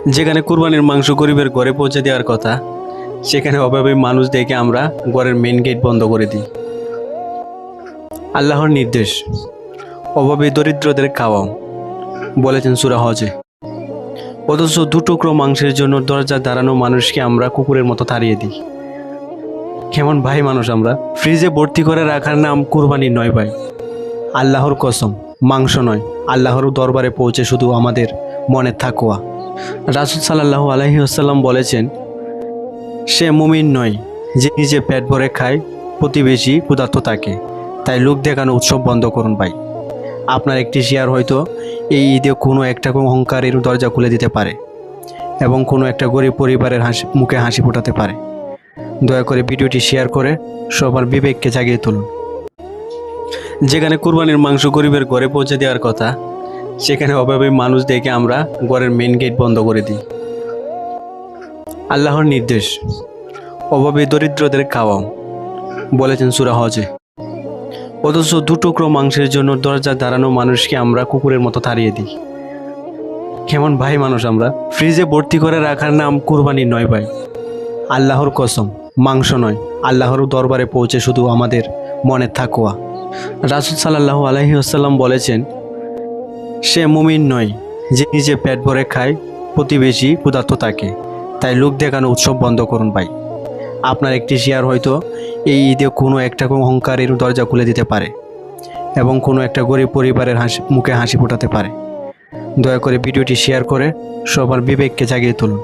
যেখানে কুরবানির মাংস গরিবের ঘরে পৌঁছে দেওয়ার কথা, সেখানে অভাবী মানুষ দেখে আমরা ঘরের মেইন গেট বন্ধ করে দিই। আল্লাহর নির্দেশ, অভাবী দরিদ্রদের খাওয়াও, বলেছেন সূরা হজে। অথচ দুটুকরো মাংসের জন্য দরজায় দাঁড়ানো মানুষকে আমরা কুকুরের মতো তাড়িয়ে দিই। কেমন ভাই মানুষ আমরা! ফ্রিজে ভর্তি করে রাখার নাম কুরবানি নয় ভাই। আল্লাহর কসম, মাংস নয়, আল্লাহর দরবারে পৌঁছে শুধু আমাদের মনে থাকুয়া। রাসূল সাল্লাল্লাহু আলাইহি ওয়াসাল্লাম বলেছেন, সে মুমিন নয় যে নিজে পেট ভরে খায়, প্রতিবেশী ক্ষুধার্ত থাকে। তাই লোক দেখানো উৎসব বন্ধ করুন ভাই। আপনার একটি শেয়ার হয়তো এই ঈদে কোনো একটা অহংকারের দরজা খুলে দিতে পারে এবং কোনো একটা গরিব পরিবারের মুখে হাসি ফোটাতে পারে। দয়া করে ভিডিওটি শেয়ার করে সবার বিবেককে জাগিয়ে তুলুন। যেখানে কুরবানির মাংস গরিবের ঘরে পৌঁছে দেওয়ার কথা, সেখানে অভাবী মানুষ দেখে আমরা ঘরের মেইন গেট বন্ধ করে দিই। আল্লাহর নির্দেশ, অভাবী দরিদ্রদের খাওয়াও, বলেছেন সূরা হজে। অথচ দুটুকরো মাংসের জন্য দরজায় দাঁড়ানো মানুষকে আমরা কুকুরের মতো তাড়িয়ে দিই। কেমন ভাই মানুষ আমরা! ফ্রিজে ভর্তি করে রাখার নাম কুরবানি নয় ভাই। আল্লাহর কসম, মাংস নয়, আল্লাহর দরবারে পৌঁছে শুধু আমাদের মনে থাকুয়া। রাসূল সাল্লাল্লাহু আলাইহি ওয়াসাল্লাম বলেছেন, সে মুমিন নয় যে নিজে পেট ভরে খায়, প্রতিবেশী ক্ষুধার্ত থাকে। তাই লোক দেখানো উৎসব বন্ধ করুন ভাই। আপনার একটি শেয়ার হয়তো এই ঈদে কোনো একটা অহংকারের দরজা খুলে দিতে পারে এবং কোনো একটা গরিব পরিবারের মুখে হাসি ফোটাতে পারে। দয়া করে ভিডিওটি শেয়ার করে সবার বিবেককে জাগিয়ে তুলুন।